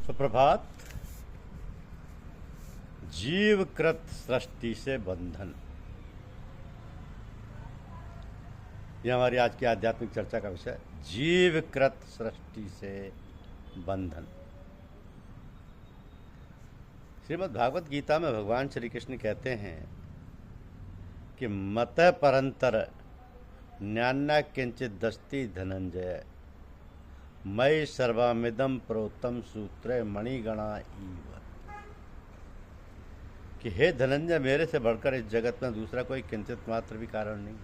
सुप्रभात। जीवकृत सृष्टि से बंधन, यह हमारी आज की आध्यात्मिक चर्चा का विषय। जीवकृत सृष्टि से बंधन। श्रीमद् भागवत गीता में भगवान श्री कृष्ण कहते हैं कि मतः परंतर न्यान्ना किंचित दस्ति धनंजय मयि सर्वमिदं प्रोक्तम सूत्रे मणिगणा इव। कि हे धनंजय, मेरे से बढ़कर इस जगत में दूसरा कोई किंचित मात्र भी कारण नहीं।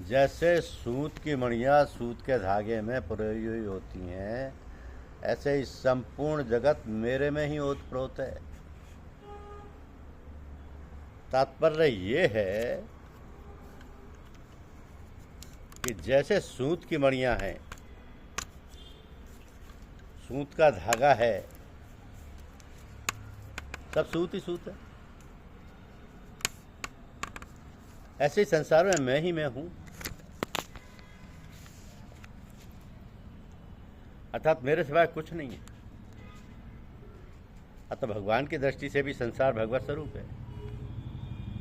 जैसे सूत की मणियाँ सूत के धागे में पिरोई हुई होती हैं, ऐसे ही संपूर्ण जगत मेरे में ही ओतप्रोत है। तात्पर्य ये है कि जैसे सूत की मणियाँ हैं, सूत का धागा है, सब सूत ही सूत है, ऐसे ही संसार में मैं ही मैं हूं। अर्थात मेरे सिवाय कुछ नहीं है। अतः भगवान की दृष्टि से भी संसार भगवत स्वरूप है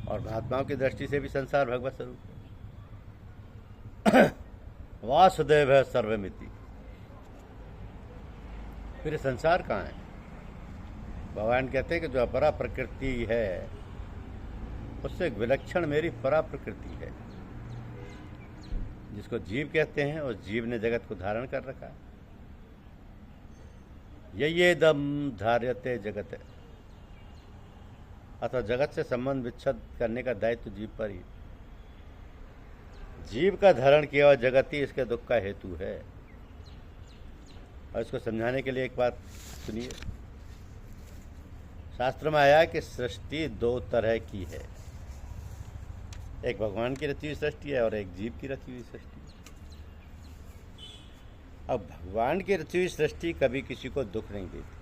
और महात्माओं की दृष्टि से भी संसार भगवत स्वरूप है। वासुदेव है सर्वमिति। फिर संसार कहाँ है? भगवान कहते हैं कि जो अपरा प्रकृति है, उससे विलक्षण मेरी परा प्रकृति है, जिसको जीव कहते हैं। उस जीव ने जगत को धारण कर रखा है। ययेदम धार्यते जगत है, अथवा जगत से संबंध विच्छेद करने का दायित्व जीव पर ही। जीव का धारण किया हुआ जगत ही इसके दुख का हेतु है। और इसको समझाने के लिए एक बात सुनिए। शास्त्र में आया कि सृष्टि दो तरह की है, एक भगवान की रची हुई सृष्टि है और एक जीव की रची हुई सृष्टि। अब भगवान की रची हुई सृष्टि कभी किसी को दुख नहीं देती।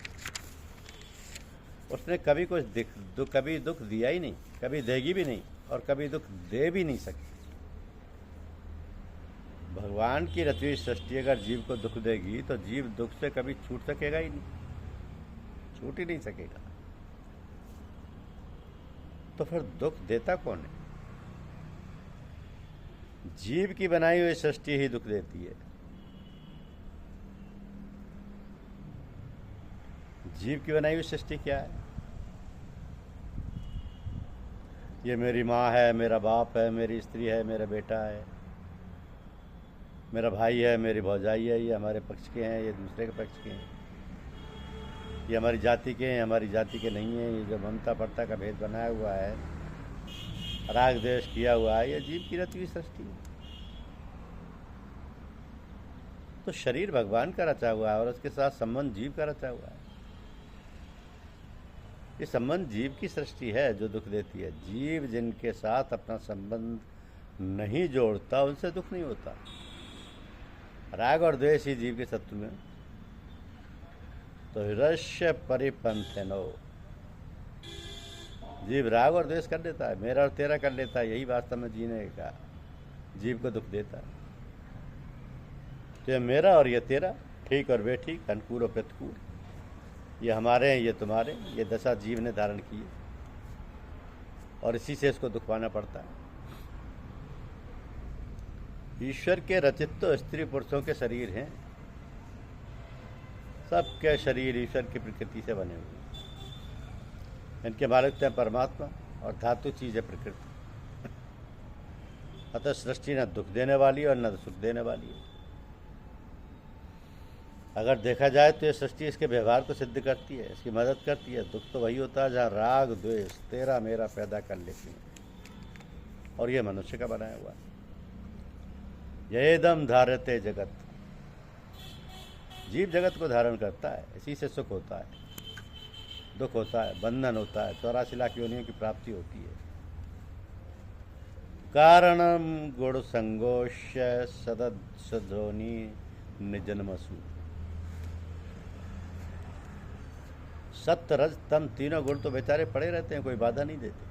उसने कभी कभी दुख दिया ही नहीं, कभी देगी भी नहीं और कभी दुख दे भी नहीं सकती। भगवान की रची हुई सृष्टि अगर जीव को दुख देगी तो जीव दुख से कभी छूट सकेगा ही नहीं, छूट ही नहीं सकेगा। तो फिर दुख देता कौन है? जीव की बनाई हुई सृष्टि ही दुख देती है। जीव की बनाई हुई सृष्टि क्या है? ये मेरी माँ है, मेरा बाप है, मेरी स्त्री है, मेरा बेटा है, मेरा भाई है, मेरी भौजाई है। ये हमारे पक्ष के हैं, ये दूसरे के पक्ष के हैं। ये हमारी जाति के हैं, हमारी जाति के नहीं हैं। ये जो ममता पड़ता का भेद बनाया हुआ है, राग द्वेष किया हुआ है, ये जीव की रची हुई सृष्टि है। तो शरीर भगवान का रचा हुआ है और उसके साथ संबंध जीव का रचा हुआ है। ये संबंध जीव की सृष्टि है जो दुख देती है। जीव जिनके साथ अपना संबंध नहीं जोड़ता, उनसे दुख नहीं होता। राग और द्वेष ही जीव के शत्रु हैं। तो हृष्य परिपंथनो, जीव राग और द्वेष कर लेता है, मेरा और तेरा कर लेता है। यही वास्तव में जीने का जीव को दुख देता है। तो ये मेरा और ये तेरा, ठीक और बेठीक, अनुकूल और प्रतिकूल, ये हमारे हैं, ये तुम्हारे, ये दशा जीव ने धारण की है और इसी से इसको दुख पाना पड़ता है। ईश्वर के रचित तो स्त्री पुरुषों के शरीर हैं। सबके शरीर ईश्वर की प्रकृति से बने हुए हैं। इनके मालिक हैं परमात्मा और धातु चीज है प्रकृति। अतः सृष्टि न दुख देने वाली और न सुख देने वाली है। अगर देखा जाए तो ये सृष्टि इसके व्यवहार को सिद्ध करती है, इसकी मदद करती है। दुख तो वही होता है जहाँ राग द्वेष तेरा मेरा पैदा कर लेती है, और ये मनुष्य का बनाया हुआ है। ययेदम धार्यते जगत, जीव जगत को धारण करता है। इसी से सुख होता है, दुख होता है, बंधन होता है, 84 लाख योनियों की प्राप्ति होती है। कारणम गुण संगोष्य सदध्वनि निजन्मसु। सत्य रज तम तीनों गुण तो बेचारे पड़े रहते हैं, कोई बाधा नहीं देते।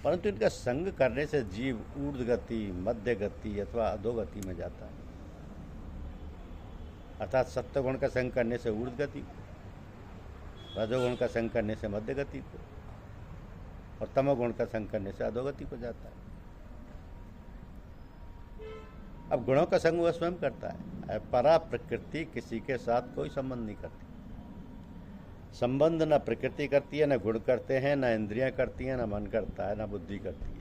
परंतु इनका संग करने से जीव ऊर्ध्व गति, मध्य गति अथवा अधोगति में जाता है। अर्थात सत्वगुण का संग करने से ऊर्ध्व गति को, रजोगुण का संग करने से मध्य गति को, और तमोगुण का संग करने से अधोगति को जाता है। अब गुणों का संग वह स्वयं करता है। परा प्रकृति किसी के साथ कोई संबंध नहीं करती। संबंध न प्रकृति करती है, न गुण करते हैं, न इंद्रियां करती हैं, न मन करता है, न बुद्धि करती है।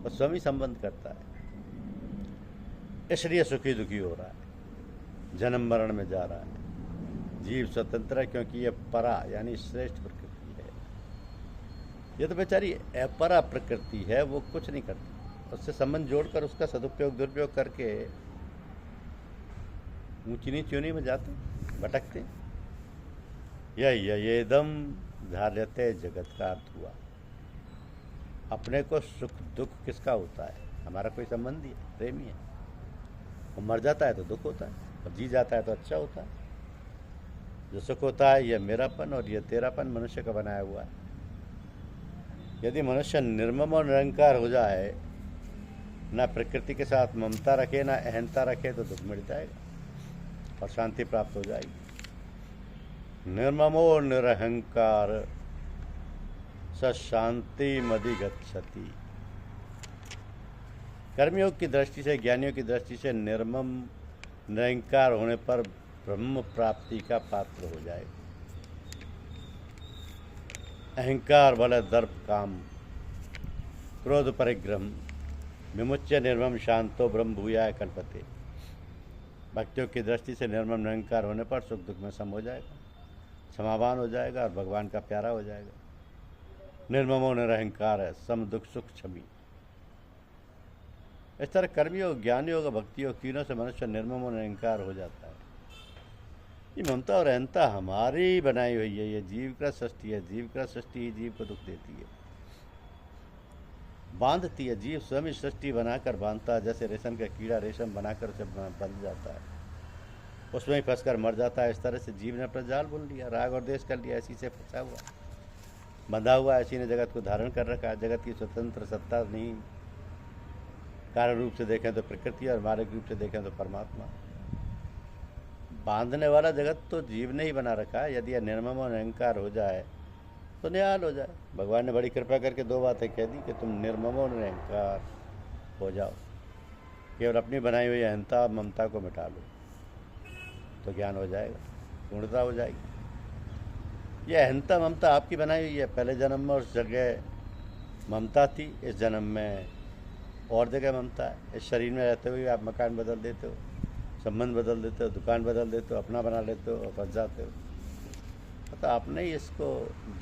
वह स्वयं ही संबंध करता है। इसलिए सुखी दुखी हो रहा है, जन्म मरण में जा रहा है। जीव स्वतंत्र है क्योंकि यह परा यानी श्रेष्ठ प्रकृति है। यह तो बेचारी अपरा प्रकृति है, वो कुछ नहीं करती। उससे संबंध जोड़कर उसका सदुपयोग दुरुपयोग करके ऊंची नीच योनि में जाते, भटकते। ये दम धार्यते जगत का अर्थ हुआ। अपने को सुख दुख किसका होता है? हमारा कोई संबंधी है, प्रेमी है। वो मर जाता है तो दुख होता है, और जी जाता है तो अच्छा होता है। जो सुख होता है यह मेरापन और यह तेरापन मनुष्य का बनाया हुआ है। यदि मनुष्य निर्मम और निरंकार हो जाए, ना प्रकृति के साथ ममता रखे, ना अहंता रखे, तो दुख मिट जाएगा और शांति प्राप्त हो जाएगी। निर्ममो निरहंकार स शांति मधिगच्छति। कर्मयोग की दृष्टि से, ज्ञानियों की दृष्टि से निर्मम निरंकार होने पर ब्रह्म प्राप्ति का पात्र हो जाएगा। अहंकार बल दर्प काम क्रोध परिग्रह विमुच्य निर्मम शांतो ब्रह्म भूयाय कल्पते। भक्तियों की दृष्टि से निर्मम निरंकार होने पर सुख दुख में सम हो जाएगा, समावान हो जाएगा और भगवान का प्यारा हो जाएगा। निर्ममो निरहंकार है, सम दुख सुख क्षमी। इस तरह कर्मयोग, ज्ञान योग, भक्ति योग तीनों से मनुष्य निर्ममो निरंकार हो जाता है। ये ममता और अहंता हमारी बनाई हुई है। ये जीव का सृष्टि है। जीव का सृष्टि ही जीव को दुख देती है, बांधती है। जीव स्वयं ही सृष्टि बनाकर बांधता है। जैसे रेशम का कीड़ा रेशम बनाकर उसे बंध जाता है, उसमें ही फंसकर मर जाता है। इस तरह से जीव ने अपना जाल बुन लिया, राग और द्वेष कर लिया, इसी से फंसा हुआ, बंधा हुआ। इसी ने जगत को धारण कर रखा है। जगत की स्वतंत्र सत्ता नहीं। कारण रूप से देखें तो प्रकृति और मानसिक रूप से देखें तो परमात्मा। बांधने वाला जगत तो जीव ने ही बना रखा है। यदि यह निर्मम और निरंकार हो जाए तो निहाल हो जाए। भगवान ने बड़ी कृपा करके दो बातें कह दी कि तुम निर्मम और निरंकार हो जाओ। केवल अपनी बनाई हुई अहंता ममता को मिटा लो तो ज्ञान हो जाएगा, पूर्णता हो जाएगी। यह अहंता ममता आपकी बनाई हुई है। पहले जन्म में उस जगह ममता थी, इस जन्म में और जगह ममता है। इस शरीर में रहते हुए आप मकान बदल देते हो, संबंध बदल देते हो, दुकान बदल देते हो, अपना बना लेते हो और फंस जाते हो। तो आपने ही इसको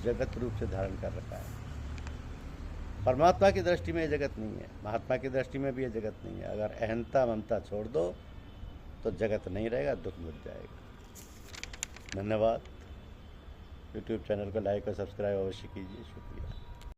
जगत रूप से धारण कर रखा है। परमात्मा की दृष्टि में ये जगत नहीं है, महात्मा की दृष्टि में भी ये जगत नहीं है। अगर अहंता ममता छोड़ दो तो जगत नहीं रहेगा, दुख मिट जाएगा। धन्यवाद। यूट्यूब चैनल को लाइक और सब्सक्राइब अवश्य कीजिए। शुक्रिया।